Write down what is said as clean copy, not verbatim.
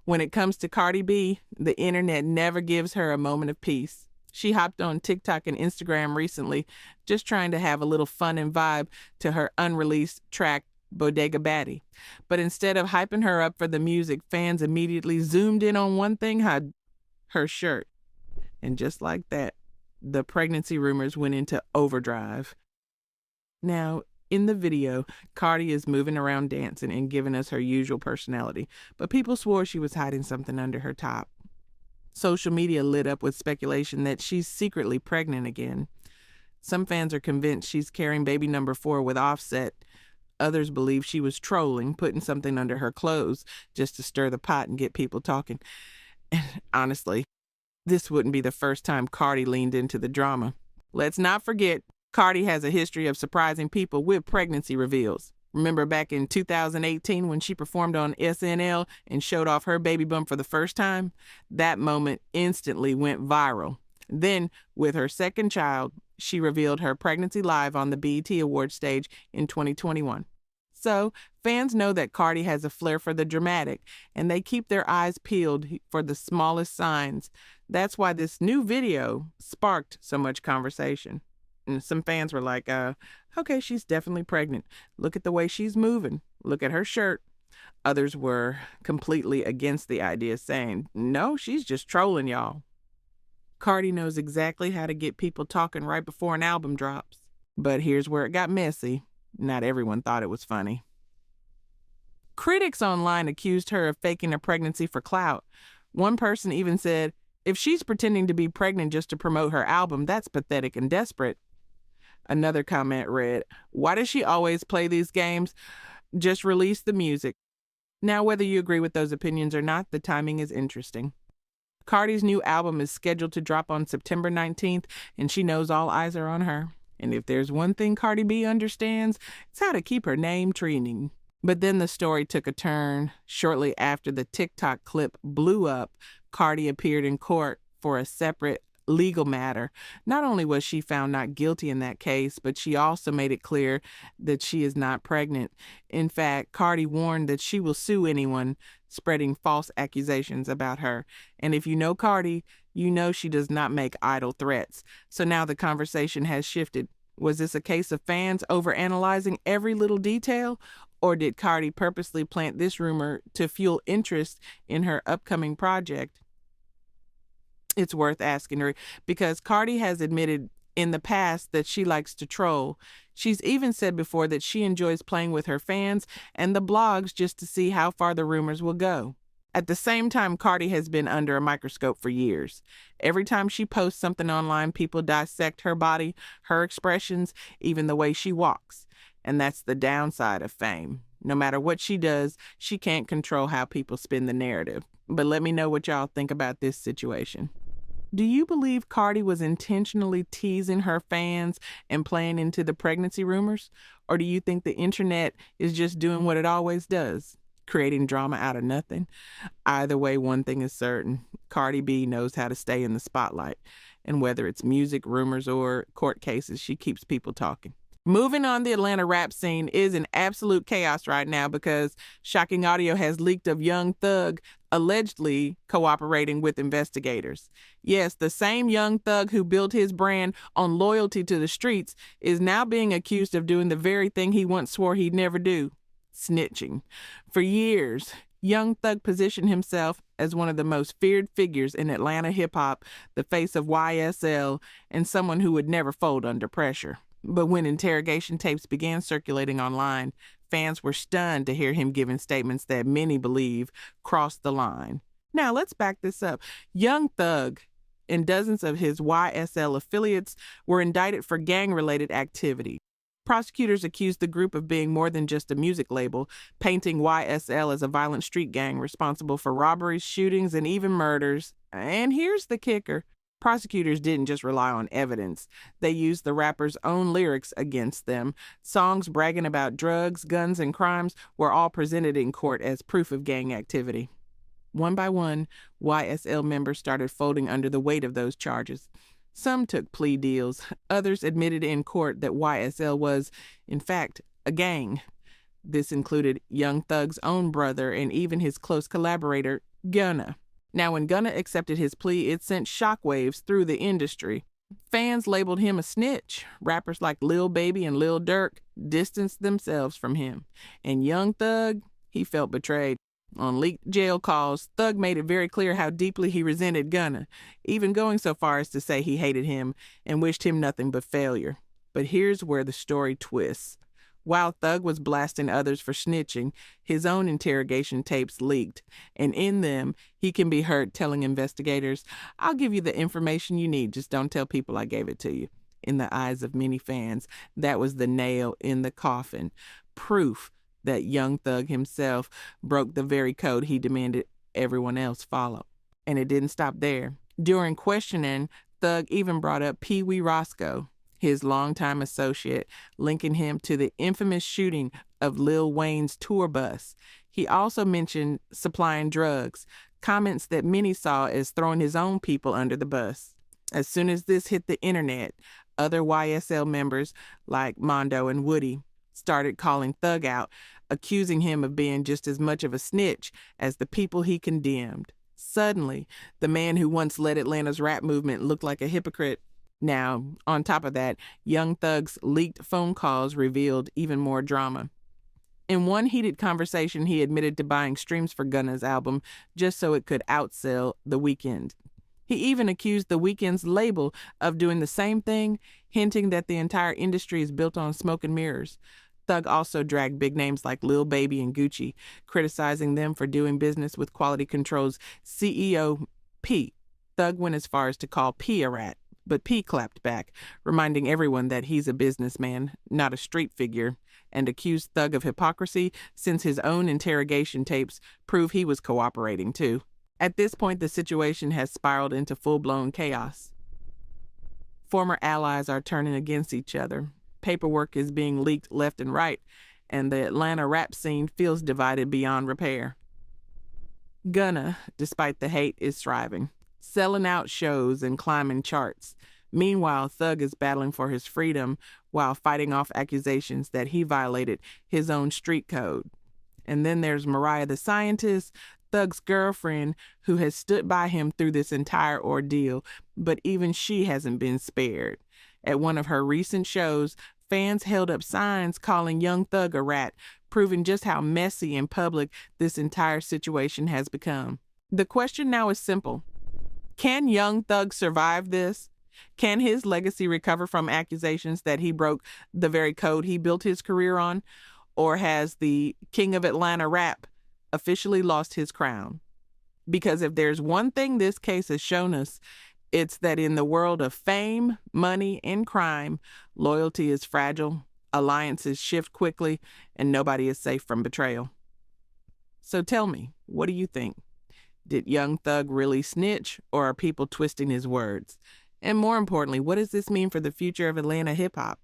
When it comes to Cardi B, the internet never gives her a moment of peace. She hopped on TikTok and Instagram recently, just trying to have a little fun and vibe to her unreleased track, Bodega Baddie. But instead of hyping her up for the music, fans immediately zoomed in on one thing, her shirt. And just like that, the pregnancy rumors went into overdrive. Now, in the video, Cardi is moving around dancing and giving us her usual personality, but people swore she was hiding something under her top. Social media lit up with speculation that she's secretly pregnant again. Some fans are convinced she's carrying baby number 4 with Offset. Others believe she was trolling, putting something under her clothes just to stir the pot and get people talking. And honestly, this wouldn't be the first time Cardi leaned into the drama. Let's not forget, Cardi has a history of surprising people with pregnancy reveals. Remember back in 2018 when she performed on SNL and showed off her baby bump for the first time? That moment instantly went viral. Then, with her second child, she revealed her pregnancy live on the BET Awards stage in 2021. So, fans know that Cardi has a flair for the dramatic, and they keep their eyes peeled for the smallest signs. That's why this new video sparked so much conversation. And some fans were like, okay, she's definitely pregnant. Look at the way she's moving. Look at her shirt. Others were completely against the idea, saying, no, she's just trolling y'all. Cardi knows exactly how to get people talking right before an album drops. But here's where it got messy. Not everyone thought it was funny. Critics online accused her of faking a pregnancy for clout. One person even said, if she's pretending to be pregnant just to promote her album, that's pathetic and desperate. Another comment read, why does she always play these games? Just release the music. Now, whether you agree with those opinions or not, the timing is interesting. Cardi's new album is scheduled to drop on September 19th, and she knows all eyes are on her. And if there's one thing Cardi B understands, it's how to keep her name trending. But then the story took a turn. Shortly after the TikTok clip blew up, Cardi appeared in court for a separate legal matter. Not only was she found not guilty in that case, but she also made it clear that she is not pregnant. In fact, Cardi warned that she will sue anyone spreading false accusations about her. And if you know Cardi, you know she does not make idle threats. So now the conversation has shifted. Was this a case of fans overanalyzing every little detail? Or did Cardi purposely plant this rumor to fuel interest in her upcoming project? It's worth asking her because Cardi has admitted in the past that she likes to troll. She's even said before that she enjoys playing with her fans and the blogs just to see how far the rumors will go. At the same time, Cardi has been under a microscope for years. Every time she posts something online, people dissect her body, her expressions, even the way she walks. And that's the downside of fame. No matter what she does, she can't control how people spin the narrative. But let me know what y'all think about this situation. Do you believe Cardi was intentionally teasing her fans and playing into the pregnancy rumors? Or do you think the internet is just doing what it always does, creating drama out of nothing? Either way, one thing is certain. Cardi B knows how to stay in the spotlight. And whether it's music, rumors, or court cases, she keeps people talking. Moving on, the Atlanta rap scene is in absolute chaos right now because shocking audio has leaked of Young Thug allegedly cooperating with investigators. Yes, the same Young Thug who built his brand on loyalty to the streets is now being accused of doing the very thing he once swore he'd never do, snitching. For years, Young Thug positioned himself as one of the most feared figures in Atlanta hip-hop, the face of YSL, and someone who would never fold under pressure. But when interrogation tapes began circulating online, fans were stunned to hear him giving statements that many believe crossed the line. Now, let's back this up. Young Thug and dozens of his YSL affiliates were indicted for gang-related activity. Prosecutors accused the group of being more than just a music label, painting YSL as a violent street gang responsible for robberies, shootings, and even murders. And here's the kicker. Prosecutors didn't just rely on evidence. They used the rapper's own lyrics against them. Songs bragging about drugs, guns, and crimes were all presented in court as proof of gang activity. One by one, YSL members started folding under the weight of those charges. Some took plea deals. Others admitted in court that YSL was, in fact, a gang. This included Young Thug's own brother and even his close collaborator, Gunna. Now, when Gunna accepted his plea, it sent shockwaves through the industry. Fans labeled him a snitch. Rappers like Lil Baby and Lil Durk distanced themselves from him. And Young Thug, he felt betrayed. On leaked jail calls, Thug made it very clear how deeply he resented Gunna, even going so far as to say he hated him and wished him nothing but failure. But here's where the story twists. While Thug was blasting others for snitching, his own interrogation tapes leaked, and in them, he can be heard telling investigators, "I'll give you the information you need, just don't tell people I gave it to you." In the eyes of many fans, that was the nail in the coffin. Proof that Young Thug himself broke the very code he demanded everyone else follow. And it didn't stop there. During questioning, Thug even brought up Pee Wee Roscoe, his longtime associate, linking him to the infamous shooting of Lil Wayne's tour bus. He also mentioned supplying drugs, comments that many saw as throwing his own people under the bus. As soon as this hit the internet, other YSL members like Mondo and Woody started calling Thug out, accusing him of being just as much of a snitch as the people he condemned. Suddenly, the man who once led Atlanta's rap movement looked like a hypocrite. Now, on top of that, Young Thug's leaked phone calls revealed even more drama. In one heated conversation, he admitted to buying streams for Gunna's album just so it could outsell The Weeknd. He even accused The Weeknd's label of doing the same thing, hinting that the entire industry is built on smoke and mirrors. Thug also dragged big names like Lil Baby and Gucci, criticizing them for doing business with Quality Control's CEO, P. Thug went as far as to call P a rat, but P clapped back, reminding everyone that he's a businessman, not a street figure, and accused Thug of hypocrisy since his own interrogation tapes prove he was cooperating too. At this point, the situation has spiraled into full-blown chaos. Former allies are turning against each other. Paperwork is being leaked left and right, and the Atlanta rap scene feels divided beyond repair. Gunna, despite the hate, is thriving, selling out shows and climbing charts. Meanwhile, Thug is battling for his freedom while fighting off accusations that he violated his own street code. And then there's Mariah the Scientist, Thug's girlfriend, who has stood by him through this entire ordeal, but even she hasn't been spared. At one of her recent shows, fans held up signs calling Young Thug a rat, proving just how messy and public this entire situation has become. The question now is simple. Can Young Thug survive this? Can his legacy recover from accusations that he broke the very code he built his career on? Or has the King of Atlanta rap officially lost his crown? Because if there's one thing this case has shown us, it's that in the world of fame, money, and crime, loyalty is fragile, alliances shift quickly, and nobody is safe from betrayal. So tell me, what do you think? Did Young Thug really snitch, or are people twisting his words? And more importantly, what does this mean for the future of Atlanta hip-hop?